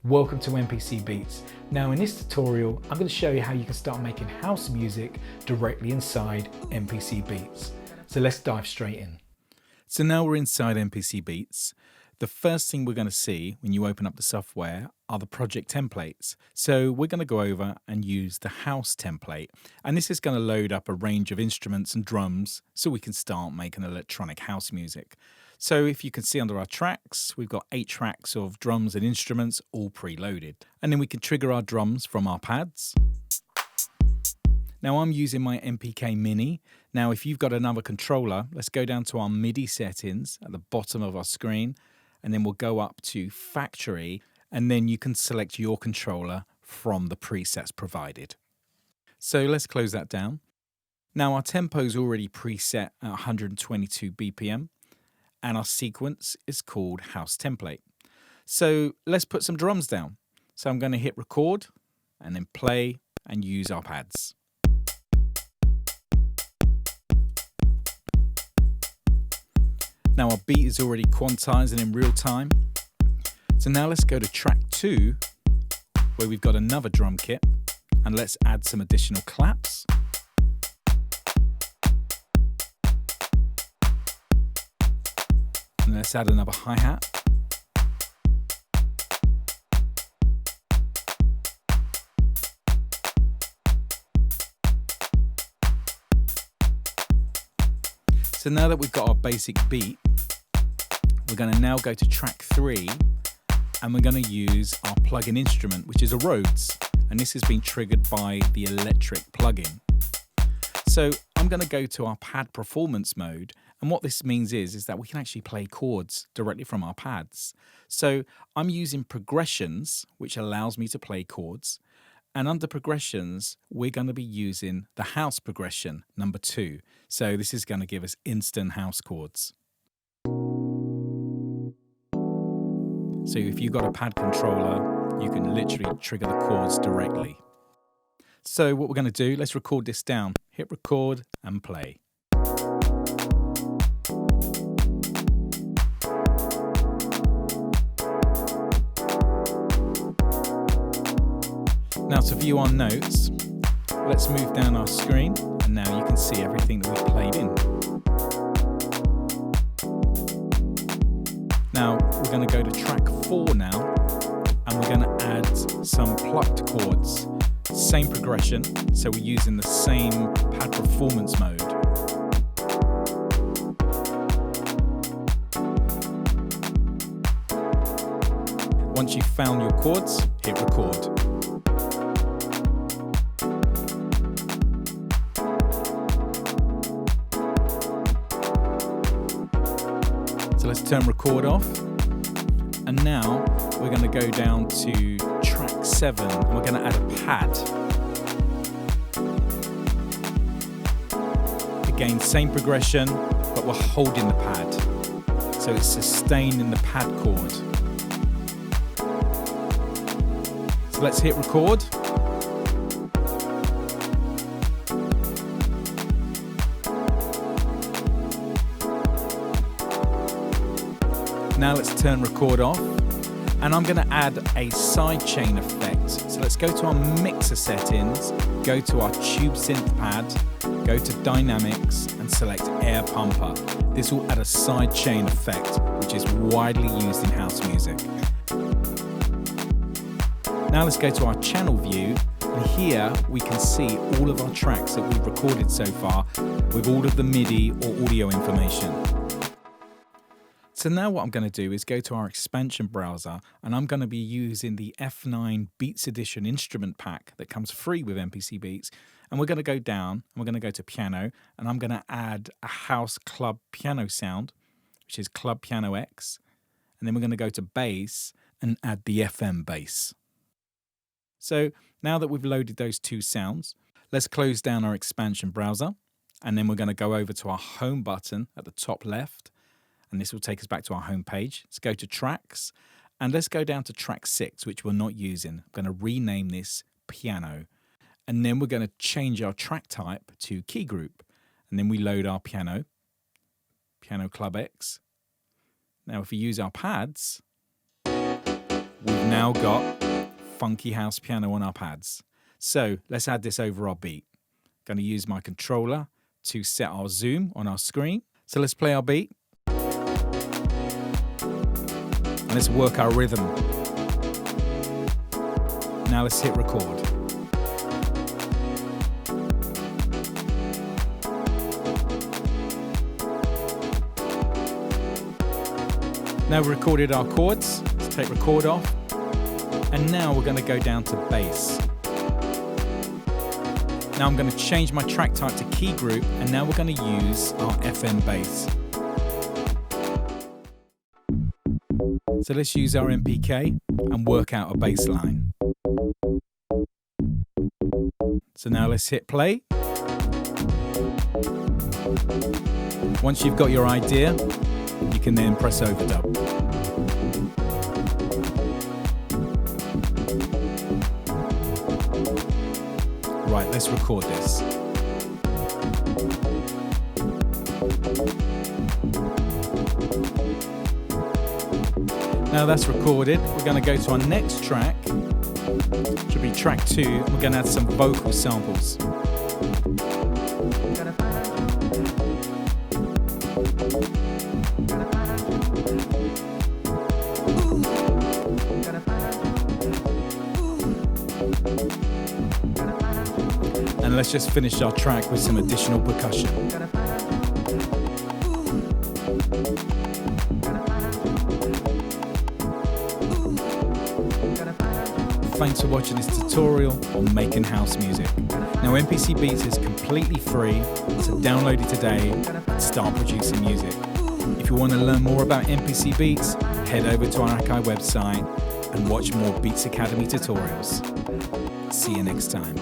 Welcome to MPC Beats. Now in this tutorial, I'm going to show you how you can start making house music directly inside MPC Beats. So let's dive straight in. So now we're inside MPC Beats. The first thing we're going to see when you open up the software are the project templates. So we're going to go over and use the house template. And this is going to load up a range of instruments and drums so we can start making electronic house music. So if you can see under our tracks, we've got 8 tracks of drums and instruments all preloaded. And then we can trigger our drums from our pads. Now I'm using my MPK Mini. Now if you've got another controller, let's go down to our MIDI settings at the bottom of our screen, and then we'll go up to Factory, and then you can select your controller from the presets provided. So let's close that down. Now our tempo is already preset at 122 BPM. And our sequence is called house template. So let's put some drums down. So I'm going to hit record and then play and use our pads. Now our beat is already quantized and in real time. So now let's go to track 2 where we've got another drum kit, and let's add some additional claps. And let's add another hi-hat. So now that we've got our basic beat, we're going to now go to track 3 and we're going to use our plugin instrument, which is a RHODES. And this has been triggered by the electric plugin. So I'm going to go to our pad performance mode, and what this means is that we can actually play chords directly from our pads. So I'm using progressions, which allows me to play chords, and under progressions we're going to be using the house progression number 2. So this is going to give us instant house chords. So if you've got a pad controller, you can literally trigger the chords directly. So what we're going to do, let's record this down. Hit record and play. Now to view our notes, let's move down our screen, and now you can see everything that we've played in. Now we're going to go to track 4 now, and we're going to add some plucked chords. Same progression, so we're using the same pad performance mode. Once you've found your chords, hit record. So let's turn record off, and now we're going to go down to track 7 and we're going to add a pad. Again, same progression, but we're holding the pad. So it's sustaining the pad chord. So let's hit record. Now let's turn record off, and I'm going to add a sidechain effect. So let's go to our mixer settings, go to our tube synth pad, go to dynamics and select air pumper. This will add a sidechain effect, which is widely used in house music. Now let's go to our channel view, and here we can see all of our tracks that we've recorded so far with all of the MIDI or audio information. So now what I'm going to do is go to our expansion browser, and I'm going to be using the F9 Beats Edition instrument pack that comes free with MPC Beats. And we're going to go down and we're going to go to piano, and I'm going to add a house club piano sound, which is Club Piano X. And then we're going to go to bass and add the FM bass. So now that we've loaded those 2 sounds, let's close down our expansion browser, and then we're going to go over to our home button at the top left. And this will take us back to our home page. Let's go to tracks, and let's go down to track 6, which we're not using. I'm going to rename this piano, and then we're going to change our track type to key group, and then we load our piano Club X. Now if we use our pads, we've now got funky house piano on our pads. So let's add this over our beat. Going to use my controller to set our zoom on our screen. So let's play our beat. And let's work our rhythm. Now let's hit record. Now we've recorded our chords. Let's take record off. And now we're going to go down to bass. Now I'm going to change my track type to key group, and now we're going to use our FM bass. So let's use our MPK and work out a bass line. So now let's hit play. Once you've got your idea, you can then press overdub. Right, let's record this. Now that's recorded, we're going to go to our next track, which will be track 2, and we're going to add some vocal samples. And let's just finish our track with some additional percussion. Thanks for watching this tutorial on making house music. Now MPC Beats is completely free, so download it today and start producing music. If you want to learn more about MPC Beats, head over to our Akai website and watch more Beats Academy tutorials. See you next time.